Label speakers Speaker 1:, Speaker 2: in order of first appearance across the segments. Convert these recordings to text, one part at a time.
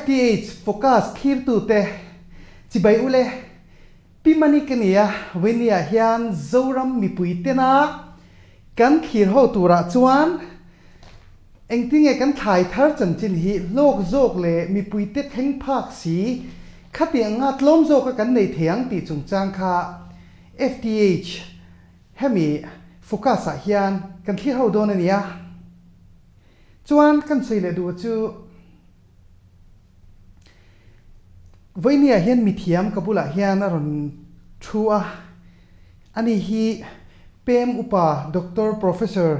Speaker 1: FTH Focus khir tu te chibai ule pimani kania wenia hian zoram mipui tena kan khir ho tura chuan engtinge kan thai thar chan chin hi lok jok le mipui te theng phak si khati anga tlom jok kan nei thiang ti chungchang kha FTH hemi focus a hian kan khir ho don ania chuan kan sei le du chu voinia hian mithiam kabula hian aron thua ani hi pem upa doctor professor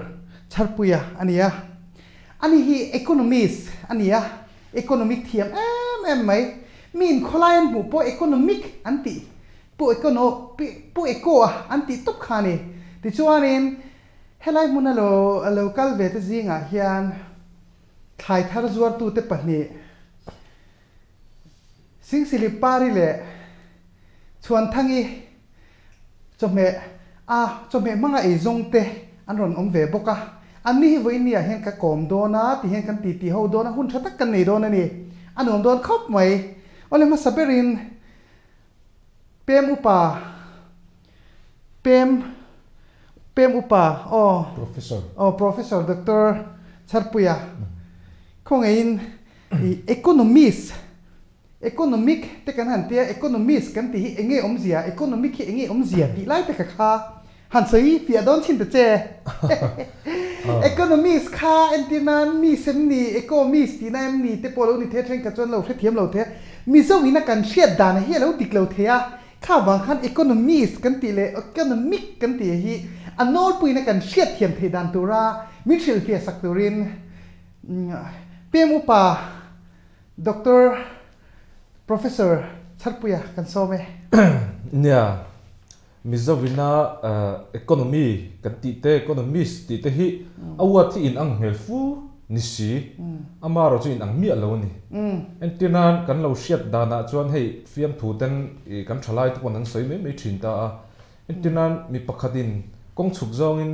Speaker 1: charpuya ania ani hi economist ania economic thiam mai min kholayan bu po economic anti pu eco anti top khani ti chuanin helai munalo local ve te zinga hian thai thar zuar tu te pahni sing sili pari le chuan thangi chome manga e zong te anron om ve boka ani hi voinia hen ka kom dona ti hen kan ti ho dona hun thatak kan nei dona ni anom don khop mai ole ma saberin pem upa professor dr charpuya khongein economic te kan han tia economist kan ti hi enge omzia economic hi enge omzia ti lai te kha han sei fia don chin te che economist kha entinan mi sem ni economist ti nam ni te polo ni the thren ka chon lo the thiam lo the mi zo ina kan hriat dan hi lo tik lo the a kha wang khan economist kan ti le economic kan ti hi anol puina kan hriat thiam the dan tura mi thil fia sak turin pem upa doctor professor charpuya kan some
Speaker 2: nya mizovina economy kan ti te economist ti te hi awat thi in ang hmel fu nisi amaro chu in ang mi alo ni entinan kan lo hriat dana chuan hei fiam thu ten kan thalai tu pon an soi me thin ta entinan mi pakhatin kong chuk zong in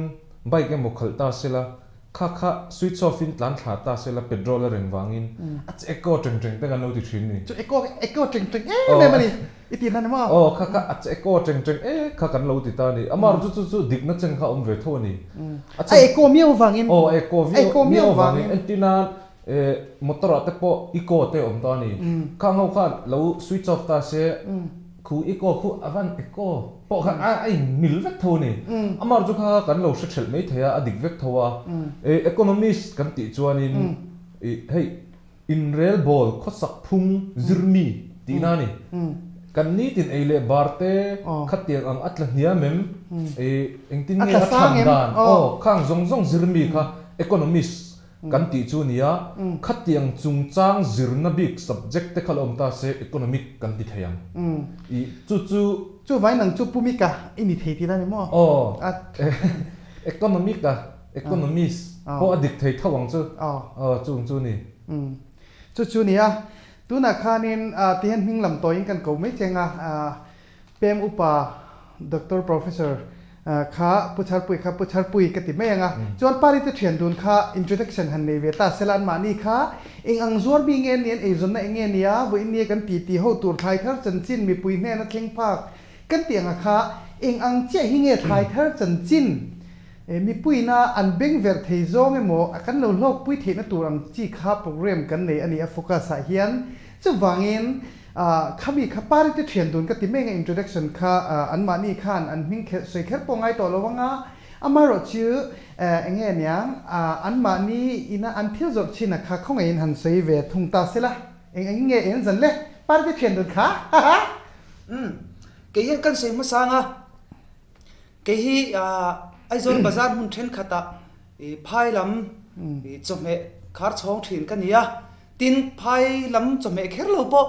Speaker 2: bike em khalta sela kha switch off in tlan thla ta sela petrol a reng wangin ach eco treng te kan lo ti thin ni
Speaker 1: chu eco treng me mani iti nan ma
Speaker 2: kha ach eco treng kha kan lo ti ta ni amar chu dik na cheng kha om ve tho ni
Speaker 1: ach eco miao wangin
Speaker 2: eco miao wangin entina motor te po eco te om ta ni kha ngau khan lo switch off ta se khu eco khu avan eco po kha ai mil vek tho ni amar chu kha kan lo shel mai thaya adik vek thowa economist kan ti chuanin hey in real ball khosak phung zirmi ti na ni kan ni tin eile barte khatiang ang atla hnia mem engtin nge atham dan khang zong zirmi kha economist kan ti chu nia khatiang chungchang zirna big subject te khalom ta se economic kan ti thayam I chu
Speaker 1: vai nang chu pumika ini thei ti na ni mo
Speaker 2: economist po adik thei thawang chu chu ni
Speaker 1: chu nia tuna khanin tihan hinglam toin kan ko mai chenga pem upa doctor professor kha puchar pui ka ti menga chon pari te thian dun kha introduction han nei ve ta selan mani kha eng ang zuar bi ngen nen e zon na enge nia vo in ne kan ti ho tur thai thar chan chin mi pui ne na thleng phak kan tianga kha eng ang che hinge thai thar chan chin mi pui na an bengvar thei zong emo kan lo lok pui the na turang chi kha program kan nei ani a focus a hian chu wangin khami khapari te thian dun ka ti menga introduction kha an mani khan an hing khe sei kher pongai to lowanga amaro chu enge nyang an mani ina an thil zor china kha khongai in han sei ve thungta sela enge en zan le par te thian dun kha
Speaker 3: ke hian kan sei ma sanga ke hi aizon bazar mun then khata phai lam chome khar chong thin kan ya tin phai lam chome kher lo po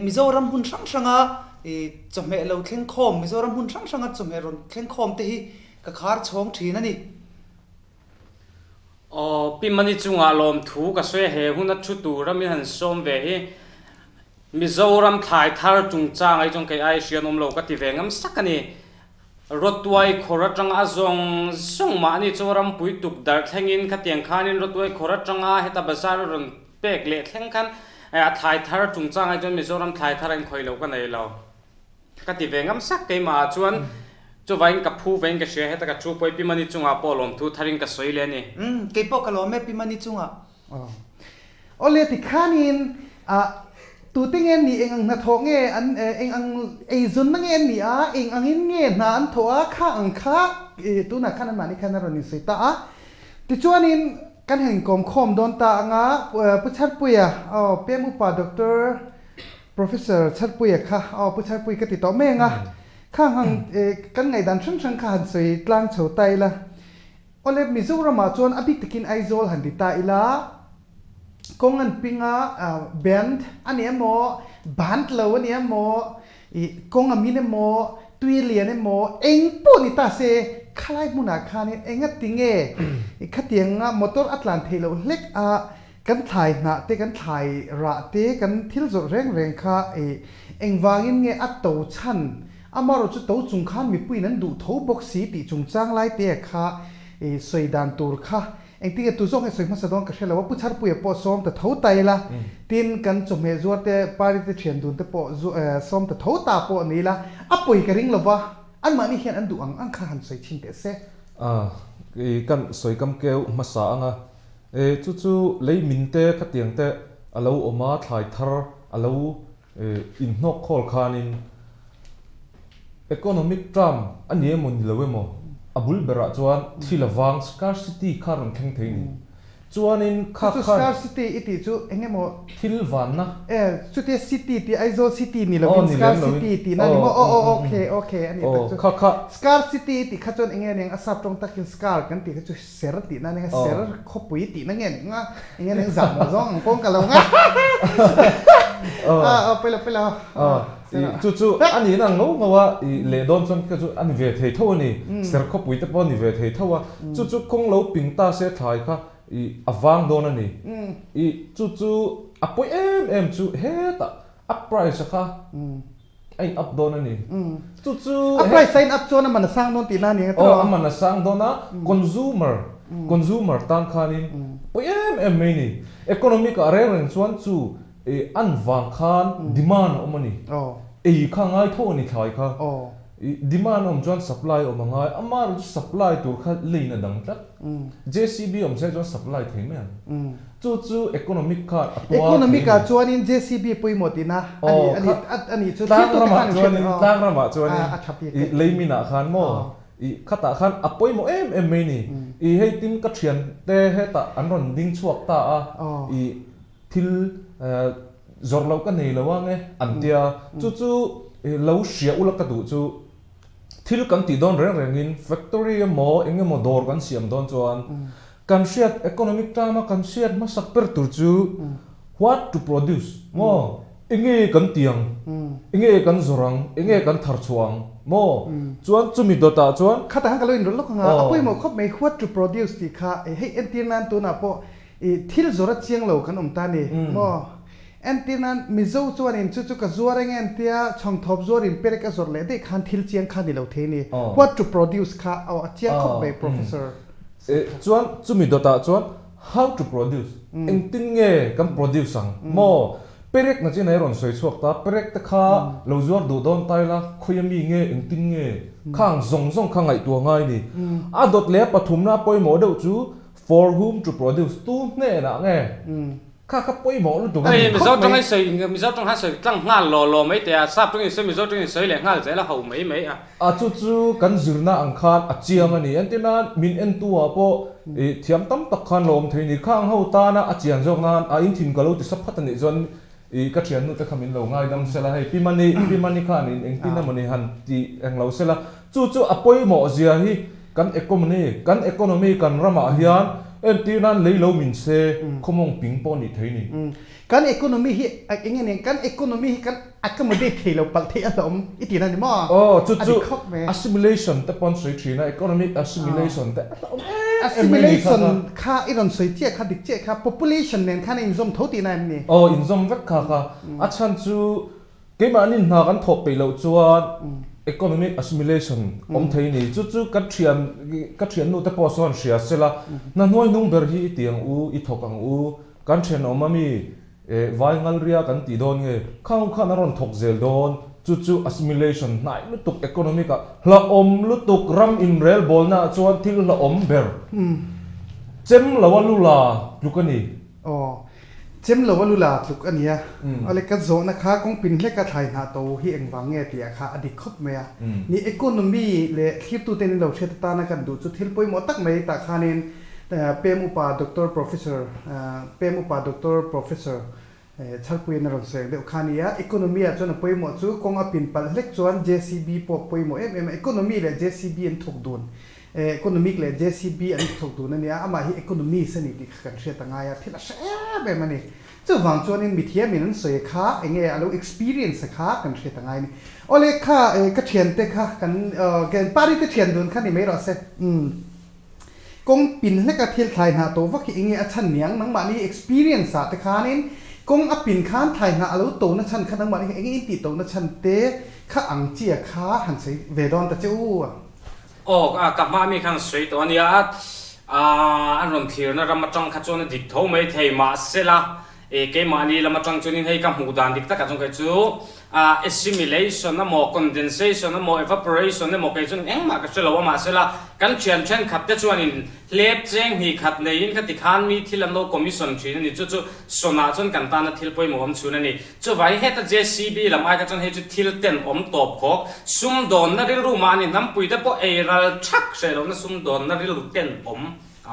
Speaker 3: mizoram hun sang chome lo thleng khom mizoram hun sang chome ron thleng khom te hi ka khar chong thin ani
Speaker 4: pimani chunga lawm thu ka swe he huna thu tu ram han som ve hi mizoram thai thar chungchang ai jong kai ai sianom lo ka ti vengam sakani rotwai khoratang azong songma ni choram puituk dar thlengin khatiang khanin rotwai khoratanga heta bazar ron pek le thleng khan thai thar chung chang ai chon Mizoram thai thar anh khoi lo ka nei lo ka ti ve ngam sak ke ma chuan chu vain ka phu ven ka she heta ka chu poi pi mani chunga polom thu tharin ka soi le ni
Speaker 3: ke po ka lo me pi mani chunga
Speaker 1: ole ti khanin tu tingen ni eng na tho nge an eng ang ei zun na nge ni a eng ang in nge na an thoa kha ang kha tu na khan mani khan ro ni sei ta a ti chuanin kan hen kom khom don ta nga pu chat puya pemu pa doctor professor chat puya kha pu chat pui ka ti to me nga khang hang kan ngai dan thang thang khan sei tlang chho tai la ole Mizoram ma chuan abik takin aizol han di ta ila kongan pinga band ani mo band lo ani mo konga mine mo tuilian mo eng pu ni ta se khalai muna khani enga tinge khatianga motor atlan thelo lek a kan thai na te kan thai ra te kan thil zor reng reng kha engwangin nge atto chan amaro chu to chung khan mi pui nan du tho box si ti chung chang lai te kha soidan tur kha eng ti tu zong soi ma sadong ka shela wa puchar pu po som ta tho tai la tin kan chome zuar te pari te thian dun te po som ta tho ta po ni la apoi ka ring lova an ma ni hian an du ang kha han soi chin te se
Speaker 2: kan soi kam keu masa anga chu lei min te khatiang te alo oma thlai thar alo in nok khol khanin economic drum ani mon lowe mo abul bera chuan thilawang scarcity kharon theng theini chuanin kha
Speaker 1: scarcity iti chu engemo
Speaker 2: thilwan na
Speaker 1: chu te city ti aizo city ni lovin scarcity ti na ni mo okay ani chu
Speaker 2: kha
Speaker 1: scarcity ti kha chon enge neng asap tong takin scar kan ti chu ser ti na ne ser khopui ti na nge nga enge neng zam zong pong ka lo nga pela
Speaker 2: chu ani na ngawa le don chon ka chu ani ve thei tho ni ser khopui te pon ni ve thei thawa chu kong lo ping ta se thai kha avang don ani chu apoi em chu heta up price kha ai up don ani chu
Speaker 1: up price sign up chona man sang don ti na ni to
Speaker 2: man sang don na consumer tan khanin poi em me ni economic arrangement chuan chu an wang khan demand omani kha ngai tho ni thai kha demand chuan supply ngai amar supply tur kha leina dang tak JCB se chuan supply thei me chu economic kha
Speaker 1: economic ka chuan in JCB pui motina ani chu
Speaker 2: tang rama chuan leimina khan mo khata khan apoi mo em me ni hei tin ka thian te heta an ron ding chuak ta thil zorlo ka nei lawa nge antia chu lo sia ula ka du chu thil kan ti don reng in factory mo enge mo dor kan siam don chuan kan siat economic drama kan siat ma sakper tur chu what to produce mo enge kan tiang enge kan zorang enge kan thar chuang mo chuan chumi dota chuan
Speaker 1: khata hang ka lo in ro lok nga apoi mo khop mai what to produce ti kha hei entinan tu na po thil zora chiang lo kan ta ni mo entinan mizo chuan in chu ka zuareng entia chong thop zuar in perek a zor le de khan thil chiang khan ni lo the ni what to produce kha chiang khop mai professor
Speaker 2: chuan chumi dota chuan how to produce entin nge kan produce sang mo perek na chin ron soi chuak ta perek ta kha lo zuar du don tai la khoyami nge entin nge khang zong khang ai tu ngai ni a dot le pathum na poi mo do chu for whom to produce tu ne na nge kha poi mo lu tu
Speaker 4: ai mi zo trong ai sei mi zo trong ha sei tlang nga lo mai te sap trong sei mi zo trong sei le nga ze la ho mai
Speaker 2: chu kan zirna ang khan a chiang ani antina min en tu a po thiam tam tak khan lom thei ni khang ho ta na a chiang jong nan a in thin kalo ti sap phat ani zon ka thian nu ta khamin lo ngai dam sela hei pi mani khan in engtina mani han ti ang lo sela chu apoi mo zia hi kan economy kan rama hian entinan leilo min se khomong ping po ni theini
Speaker 1: kan economy hi engene kan economy hi kan accommodate thelo pal the alom itina ni mo
Speaker 2: chu assimilation te pon soi thina economic assimilation te
Speaker 1: assimilation kha iron soi che kha dik che kha population nen khan in zom thoti na ni
Speaker 2: in zom vek kha achan chu ke ma nin na kan thop pe lo chuan economic assimilation thei ni chu ka thian nu te po son sia sela na noi nung ber hi tiang u i thokang u kan chen omami vai ngal ria kan ti don nge khang khan aron thok zel don chu assimilation nai lutuk economic la om lutuk ram in rel bolna chuan thil la om ber chem lawalula lukani
Speaker 1: chem lawalula luk ania ale ka zo na kha kong pin hle ka thai na to hi engwang nge tia kha adi khop mea ni economy le khip tu ten lo thet ta na kan du chu thil poi mo tak mai ta khanin pem upa doctor professor chalpui na ron se de khania economy a chon poi mo chu kong a pin pal hlek chuan JCB pop poi mo economy le JCB en thok dun economic le JCB an thok dun ania ama hi economy sani dik kan hre tanga ya thila sa be mani chu wang chuan in mithia min soi kha enge alo experience kha kan hre tanga ni ole kha ka thian te kha kan pari te thian dun kha ni mai ro se kong pin hle ka thil thlai na to wa ki enge a chan niang nang ma ni experience sa te khanin kong a pin khan thai na alo to na chan khan nang ma ni enge in ti to na chan te kha ang chia kha han sei ve don ta chu
Speaker 4: กับมามีข้างสวยตัวนี้อันรวมที่เรามาจังขัดจนดิบทุ่มไม่เทมาเสละเกมานี่เรามาจังจนให้กับหูดานดิบตะกัดจงกันจู assimilation นะโม condensation นะโม evaporation นะโมกันจนมาก็จะเราว่ามาเสละกันเช่นขัดแต่ชวนนี่เล็บเจงมีขัดในยินขัดที่ขันมีที่เราคอมมิชชั่นชีนี่จู่สนาจนกันตานะที่เราไปหมู่อมชูนั่นนี่จู่ไว้ให้แต่ JCB เราไม่ก็จนให้จู่ที่เราเต้นอมตบขอกซุ่มโดนนั่นเรื่องรู้มานี่น้ำปุยแต่พอเราชักเสร็จแล้วนั่นซุ่มโดนนั่นเรื่องเต้นอม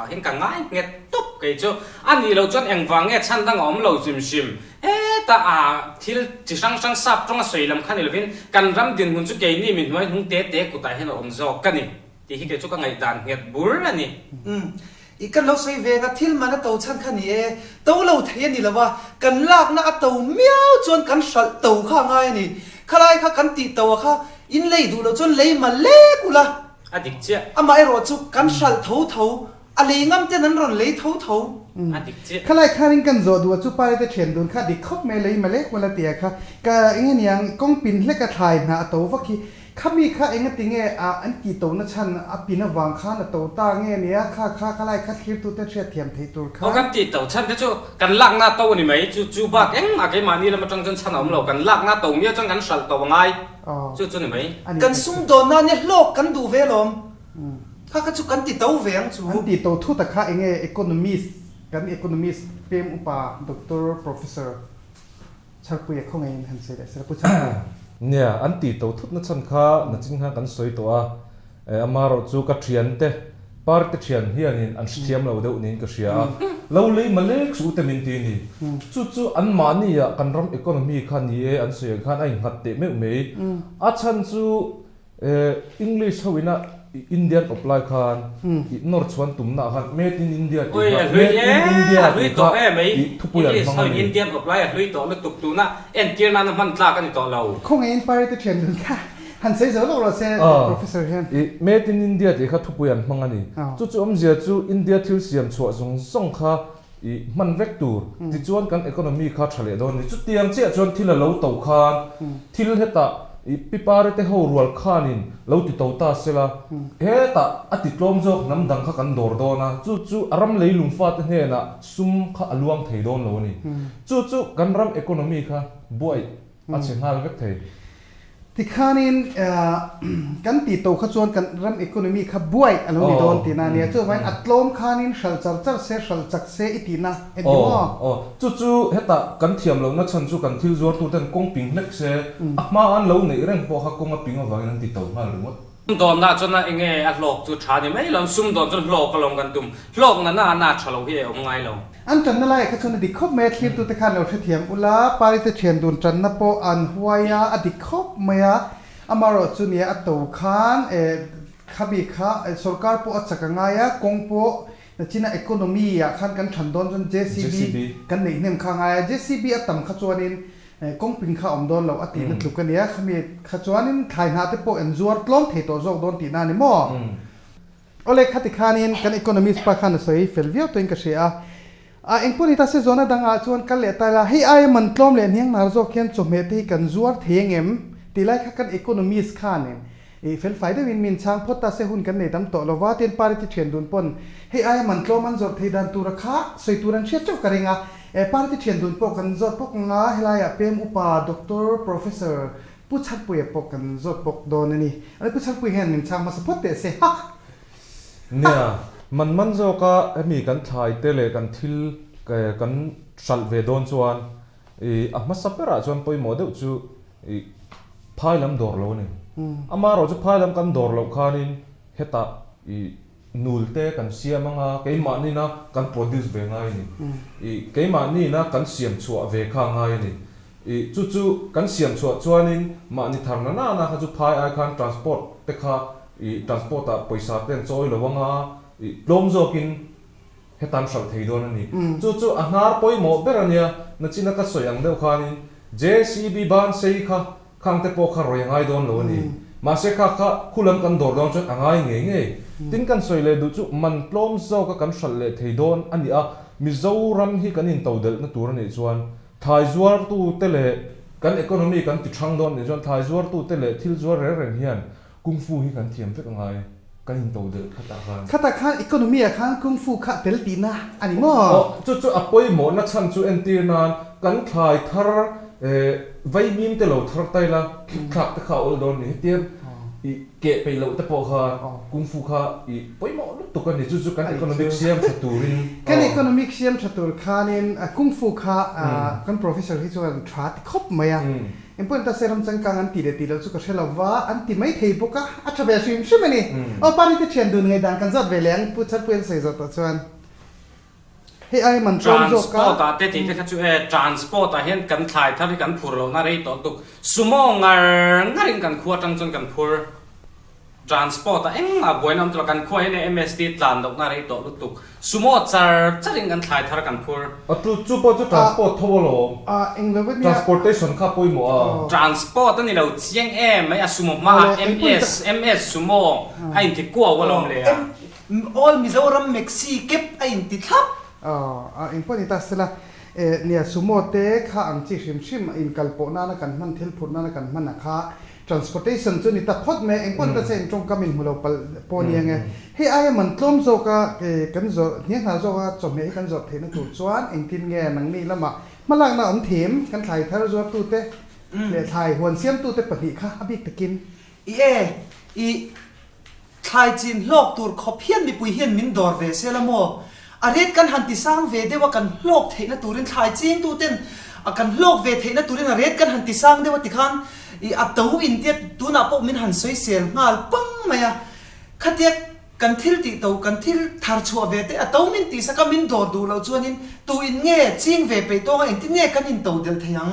Speaker 4: เห็นกันง่ายเงี้ยตุ๊บกันจู่อันนี้เราจนเองฟังเงี้ยชั้นตั้งอมเราชิมแต่ที่ที่ช่างซับตรงสวยลำคันนี่เราเห็นกันรำดินหุ่นจู่เกนี่มีน้อยหุ่นเตะกูตายให้เราอมจอกกันนี่ที่ที่เกิดจู่ก็ไงด่านเงี้ยบุญละนี่
Speaker 3: อีกันเราใส่เวงทิลมันน่ะเต่าชั้นขันนี่เต่าเราเทียนนี่ละว่ากันลากน่ะเต่าเมียวจนกันสัตว์เต่าข้างไงนี่ใครข้ากันตีเต่าข้าอินเลยดูเราจนเลยมาเล็กกูละ
Speaker 4: ดิกเจ้า
Speaker 3: อามาไอรอจุกันสัตว์เท่าอะไรงั้นเจ้านั้นรอนเลยเท่า
Speaker 4: ดิกเจ้า
Speaker 1: ใครข้าริงกันโจดูว่าจุปาร์ตเทียนดูข้าดิคบเมลัยมาเล็กวันละเตียค่ะก็เงี้ยยังกงปินเล็กกระทายนะตัวว่าคีข้ามีข้าเองติงเงอันกี่ตัวนั่นฉันปีนวางข้าน่ะตัวตาเงี้ยเนี่ยข้าไล่ข้าคิดตัวเทียเทียมที่ตัวข้า
Speaker 4: เอากันตีตัวฉันจะจู่กันลากหน้าตัวนี่ไหมจู่บ้าเอ็งมาเกี่ยมานี่เรามาจังฉันเอาเรากันลากหน้าตัวเมียจังกันสัตว์ตัวไงจู่นี่ไหม
Speaker 3: กันซุ่มโดนนั่นเนี่ยโลกกันดูเวลอมข้าก็จู่กันตีตัวเวียงจู่
Speaker 1: อันตีตัวทุกแต่ข้าเองeconomist กัน economist เป็นอุปา doctor professor ชาปุยเขาไงเห็นเสด็จสารพุทธ
Speaker 2: เนี่ยอันตีตัวทุกนั่นฉันข้านั่นจริงฮะกันสวยตัวอามาเราจู่กับเทียนเตะปาร์ตเทียนเฮียนี่อันเทียมเราเดี๋ยวนี้ก็เชียเราเลยมาเล็กสู้แต่มินตีนี่จู่อันมานี่อ่ะกันรำอีโคโนมีขันนี้อันเสียขันไอ้หัดเตะไม่อาฉันจู่อังกฤษเขาวินะอินเดียนอพไลน์ขันนอร์ทชวนตุ่มหน้าขันเมดินอินเดีย
Speaker 4: เมดินอินเดียลุยตัวไหมทุกอย่างมันอินเดียนอพไลน์ลุยตัวแล้วตุกตัวน่ะเอ็นเกียร์นั้นมันตลากันอยู่ตัวเรา
Speaker 1: คงเองไปแต่เทียนดูค่ะหันเสียจะเราเสีย professor เห็น
Speaker 2: เมดินอินเดียที่เขาทุกอย่างมันนี่จู่อมเสียจู่อินเดียทิลเซียมชัวส่งข้ามันเวกตูที่ชวนกันอีโคโนมีข้าเฉลี่ยโดนนี่จู่เตียงเจ้าชวนที่เราตัวขันที่เราเหตุปีปาร์ตเขารัวขานินเราติดตัวตาเสละตาอติดลมจอกน้ำดังข้ากันดอร์โดนะจู่อารมณ์เลยลุงฟาดเนี่ยนะซุ่มข้าลวงเทโดนเรานี่จู่กันรำอีโคโนมีข้าบ่อยอาเซียนฮาลเวกเท
Speaker 1: ที่ข้านินกันติดตัวข้าชวนกันรำอีโคโนมีข้าบ่อยอารมณ์โดนตีน่ะเนี่ยจู่ไว้อัดลมข้านินชัลจักเซอิตินะเอ็นดีว่า
Speaker 2: จู่เหตุกันเทียมเรานักชันจู่กันทิลจวดตัวเต้นกงปิงเล็กเสมาอันเราเนี่ยเร่งพอข้ากงมาปิงเอาไว้นั่นติดตัวมาหรือมั้ง
Speaker 4: โดนน่าจนน่ะเองอัดหลอกจู่ชาเนี่ยไม่ลองซุ่มโดนจนหลอกก็ลงกันตุ่มหลอกนั่นน่าฉลาดเหี้ยเอาไงเรา
Speaker 1: อันจันนั่นแหละข้าชวนดิคบเมทลิมตัวแต่ข้าเราเทียมอุลาปาริตเทียนดูจันนับปออันหัวยาอดิคบเมียอามาโรจุเนียอัตโตขานขบิข้าสุรการปออัจฉริยะกงปอจีน่าอีโคโนมีอ่ะขันกันฉันโดนจน JCB กันหนึ่งเนี่ยข้างไง JCB อัตต่ำข้าชวนินกงปิงข้าอมโดนเราอัตินั่นถูกกันเนี้ยขมิข้าชวนินไทยนาเตปอเอ็นจวดล้อมเทโตจอกโดนตีนานี่มั่วโอเล็กขัดขานินกันอีโคโนมีสปาขันสวยเฟลวิโอตัวเองก็เสียเอ็งพูดที่ตัดเส้นดังอาชวนกันเลยแต่ละให้ไอ้มันล้อมเลยเนี่ยนาร์จอกเขียนจมเหตุที่กันจวดเทียงเอ็มตีไล่ข้ากันอีโคโนมีสขานิน เฟลไฟได้วินมินช้างพดตาเซหุนกันในตั้มโตลว่าเตียนปาริติเชียนดุนปนให้ไอ้มันโตมันจดที่ดันตุรคาสวยตุรันเชียเจ้ากันเองปาริติเชียนดุนปกันจดปกงาให้ไล่เพิ่มอุปาด็อกเตอร์โปรเฟสเซอร์ผู้ชัดปุยปกันจดปกโดนนี่อะไรผู้ชัดปุยเห็นมินช้างมาสปอตเตเซฮะ
Speaker 2: เนี่ยมันโจก็มีกันถ่ายเตเลกันทิลกันสัลเวดอนชวนมาสับเปร่าชวนไปหมดเดี๋ยวจูพายลำดอร์โลนี่มาเราจะพายลำกันดอร์โลคานินเฮตานูลเตกันเสียมังอ่ะเกยมันนี่นะกันโปรดิวส์เบงไงนี่เกยมันนี่นะกันเสียมชัวเวข้างไงนี่จู่กันเสียมชัวชวนนี่มันนี่ทางนั้นนะเขาจะพายไอคันทรานสปอร์ตแต่ข้าทรานสปอร์ตอะไปสาเต้นซอยหรือว่าง่าลมโจกินเฮตันสัลเทโดนนี่จู่อาหารปอยหมดเบรเนี่ยนั่นจีนักสวยอย่างเดียวกันนี่ JCB บ้านเสียค่ะข้างเตปอกรอยง่ายโดนโลนี่มาเสียค่ะคุลังกันโดดลงจนง่ายเงี้ยทิ้งกันสวยเลยดูจู่มันลมโจก็กันสัลเทโดนอันนี้มิโซรัมที่กันอินตัวเดลนั่นตัวนี่ชวนไทยจวร์ตู้เตเลกันอีโคโนมีกันติดช่างโดนนี่ชวนไทยจวร์ตู้เตเลทิลจวร์เรื่องเฮียนกุงฟูที่กันเทียมเฟกง่ายกันอินตัวเดล
Speaker 1: ข้าตาข้าอีโคโนมีข้างกุงฟูข้าเตลตีนะอันนี้มั้ง
Speaker 2: จู่อภัยหมดนักชันจู่เอ็นตีนานกันคลายทาร์ไว้มีมเตลทาร์ไตละคลักตะเขาโดนนี่เทียมเกะไปเราตะโปค่ะกุงฟูค่ะไปหมดตุกันนี่จู่กันอีโคโนมิกเซียมชัตูริน
Speaker 1: กันอีโคโนมิกเซียมชัตูร์ข้านินกุงฟูค่ะกันโปรเฟสเซอร์ที่ชวนทราดคบไหมเอ็มเปิลตาเซรัมจังกังอันตีเดตีเราสุขเชลว่าอันตีไม่เทปกะอัจฉริยะใช่ไหมนี่ปาริติเชียนดูไงดังกันจัดเวลียงพูดชัดเพื่อนใส่จดตัวชวนให้ไอ้มันตรงโจกะ
Speaker 4: แต่ที่ที่เขาช่วย transport เห็นกันถ่ายถ้าที่กันพูดเราหน้ารีต่อตุกสมองงานกันขวดจังจนกันพูด transport เอ็งบ่อยน้ำตัวกันขวดใน MSD ตลาดดอกหน้ารีต่อตุกสมองจะเรื่องกันถ่ายถ้ากันพูด
Speaker 2: จู่พอจะ transport ทั่วโลก
Speaker 1: เอ็งเลยว่าเนี่ย
Speaker 2: transportation ข้าปุยหมด
Speaker 4: transport ตั้งนี่เราเชียงไม่สมองมา MS สมองไอ้ที่กลัวว่าลมเลย
Speaker 3: all มิโซรัมเม็กซิเก็บไอ้ติดทับ
Speaker 1: อินพอดีตัสละเนี่ยสมมติข้าอังจิชิมอินกัลโปนานักันมันเทลพูนานักันมันนะข้า transportation จุนี่ตัดพอดแม่เองพอดีตัดเส้นตรงกับมินหัวเราปนยังไงให้ไอ้มันต้มโซกะกันโซเนี่ยหาโซกะจบเนี่ยกันโซเทนตัวชวนเองกินแง่หนังนี่แล้วมาลังน่ะอมเถียมกันถ่ายทาร์โซตูเต้เลยถ่ายหัวเสียมตูเต้ปฏิข้าอภิตะกิน
Speaker 3: ถ่ายจีนโลกตัวขอบเพี้ยนมีปุยเฮียนมินดอร์เวเซลโมอาเรศกันหันติสร้างเวเดว่ากันโลกเทนะตัวเรนถ่ายจีนตัวเต้นกันโลกเวเทนะตัวเรนอาเรศกันหันติสร้างเดว่าติขันอัตตหูอินเดียตัวน่ะพวกมินหันสวยเสียงงาลปังมาอะขัดเดียกันทิลติตัวกันทิลทาร์ชัวเวเดอัตตหูมินติสักมินดอร์ดูเราชวนนินตัวอินเง่จีนเวไปตัวเองที่เง่กันอินตัวเดลทยัง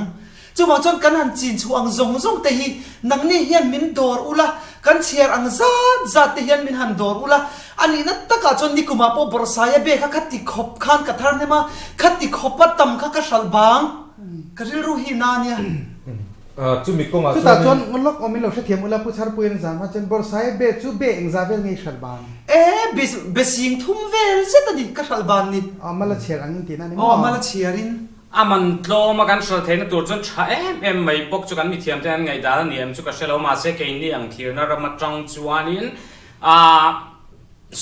Speaker 3: จู่ว่าจนกันหันจีนชัวอังซงแต่ฮีนังนี่เฮียนมินดอร์อุละกันเชียร์อังจัดแต่เฮียนมินหันดอร์อุละอันนี้นั่นตะกาจนนิคุมาพอบรสายเบะขัดติขบขานกัทารเนี่ยมาขัดติขบปัตตำขัดกระชัลบางกระริลรูฮีนาเนี่ย
Speaker 2: จู่มีกงอ่ะ
Speaker 1: จู่แต่จนมันล็อกอมิโลเชเทียมอุลาผู้ชายปุยนจางว่าจนบรสายเบะจู่เบะอิงซาเวลไงชัลบาง
Speaker 3: เบสิงทุ่มเวลเสร็จนี่กระชัลบางนี่
Speaker 1: มาละเชียร์อังกินนั่นนี่
Speaker 3: มาละเชียริน
Speaker 4: มันโลมากันสุดท้ายนะตัวจนใช้ไม่ปกจุกันมีเทียมแต่ไงด่าเนี่ยจุกันเชลมาเสกนี่อังทีนะเรามาจังจวนนิน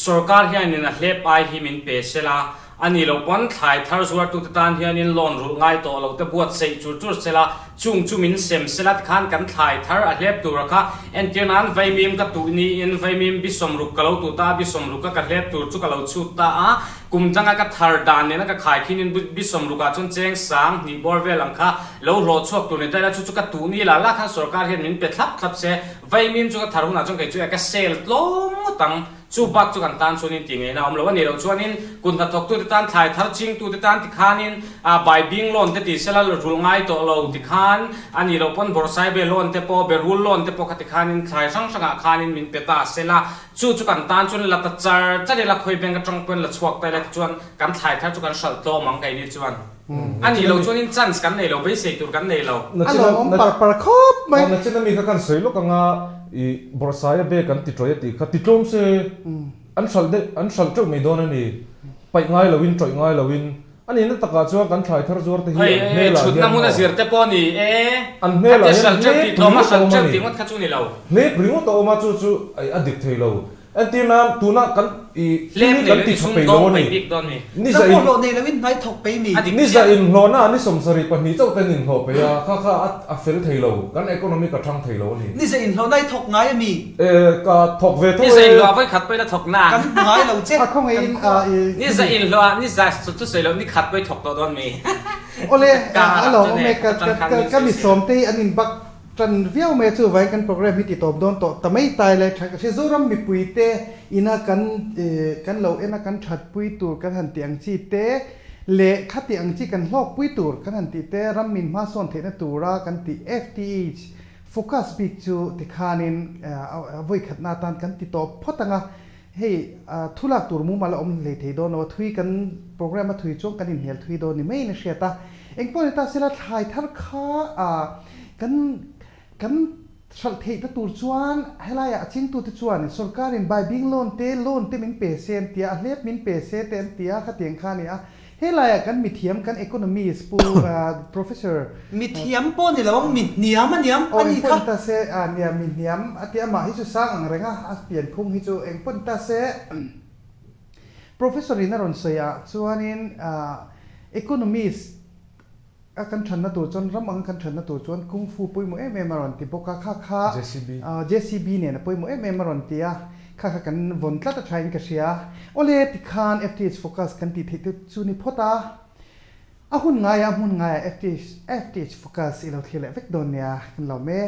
Speaker 4: สุรการเฮียนินเล็บไอฮิมินเปเซลาอันนี้เราวันถ่ายทาร์สวัตตุตานเฮียนินลอนรู้ง่ายตัวเราแต่บวชใส่จุดเซลาจุมินเซมเซลัดขันกันถ่ายทาร์เล็บตัวรักเอ็นเทียนั้นไฟมิมกับตัวนี้อินไฟมิมบิสมรุกกับเราตัวตาบิสมรุกกับเล็บตัวจุกับเราชุดตากุมจังกับทาร์ดานเนี่ยนะกับขายขี้นินบิสมรุกจนเจงสังนี่บอลเวลังค่ะเราโหลดชอบตัวนี้ได้แล้วจุกับตัวนี้ละละขันสุรการเฮียนินเป็ดทับเซไฟมิมจุกับทาร์หุ่นจนเกิดจุกับเซลล้มตังจูบักจุกันตันชนินติงไงนะอมเราวันนี้เราชวนินกุนทัดทกตัวตันถ่ายทัดจิงตัวตันติขานินใบบิงลอนเตติเซลล์รูง่ายตัวเราติขานอันนี้เราปนบอร์ไซเบลอนเตปอเบรูลอนเตปอคติขานินถ่ายช่างช่างขานินมินเปตาเซลาจูกันตันชนละตัดจะได้ละคุยเป็นกระจงเป็นละชวกแต่ละชวนกันถ่ายทัดจุกันชัลโตมังไงนี่ชวนอันนี้เราชวนินจันส์กันในเราไม่เสกตัวกันในเรา
Speaker 1: อันเราปะคบไหม
Speaker 2: นั่นจะมีการสวยลูกงาบริษัทเบกันติดรอยติดติดลมเสอันชัลจุไม่โดนนี่ไปง่ายละวินจ่อยง่ายละวิน อันนี้นั่นตะกาชัวกันถ่ายทาร์จวร์ที่
Speaker 4: เฮ้ยชุดน้ำมันเสียแต่ปอนี่
Speaker 2: อันเนี้ยเรา
Speaker 4: เจ็บตีทอมาสันเจ็บตีมันขัดชูนี่เรา
Speaker 2: เล็บริ้วตัวมาจู่ไอ้อดีตเทเราอันที่น้ำตัวน่ะกันอีเล็บกันติดไปโลนี่
Speaker 3: นี่จะอินโลนี่แล้ววินไม่ถกไปมี
Speaker 2: นี่จะอินโลน่ะนี่สมศรีปนี้เจ้าเป็นอินโลไปอ่ะข้าอัฟเฟลเทเรากันอีโคโนมีกับทางเทเรา
Speaker 3: นี่จะอินโลได้ถกง่ายมี
Speaker 2: ก็ถกเวท
Speaker 4: นี่จะอินโลไปขัดไปแล้วถกหน้า
Speaker 3: กันง่ายเราเจ็บ
Speaker 1: ข้องอิน
Speaker 4: นี่จะอินโลนี่จะสุดที่สุดแล้วนี่ขัดไปถกตัวโดนมี
Speaker 1: โอเล่ฮัลโหลโอเมก็มีสมตีอันนี้บักจนเวียวเมจูไว้กันโปรแกรมที่ติดต่อโดนต่อแต่ไม่ตายเลยใช้โซรัมมีปุยเตอินากันเราเอ็นกันชัดปุยตูกันหันเตียงจีเตเละขัดเตียงจีกันลอกปุยตูกันหันตีเตรัมมินมาส่วนเทนตูรากันตี FTH Focus บิกจูติคานินเอาไว้ขัดนาตันกันติดต่อพอตั้งเฮ้ทุลักตัวมุมาละอมเลยที่โดนว่าทุยกันโปรแกรมมาทุยจ้องกันอินเฮลทุยโดนนี่ไม่เนเชียตาเอ็งพอนี่ตาเสร็จถ่ายทัดข้ากันสัลเทตตัวชวนให้ลายชิงตัวชวนสุรการินใบบิงโลนเตมินเปเซนเตียเล็บมินเปเซเตนเตียขัดเตียงข้านี่ให้ลายกันมีเทียมกัน economist ปูprofessor
Speaker 3: มีเทียมป้อนนี่แล้วว่ามีเนียมอันนี้
Speaker 1: ครับตาเซเนี่ยมีเนียมอันที่มาให้จูสร้างอะไรง่ะเปลี่ยนพุ่งให้จูเองปนตาเซ professor นี่น่ารอนเสียชวนินeconomistกันฉันนัตัวจนรำอังกันฉันนัตัวจนกุ้งฟูปุยโมมารอนติปกค่า JCB เนี่ยนะปุยโมมารอนติอะค่ากันวนตัดใช้กันเสียโอเลติคาน FTH Focus กันติดที่จูนิพอตาหุ่นง่าย FTH Focus เราเที่ยวเล็กโดนเนี่ยกันเราเม่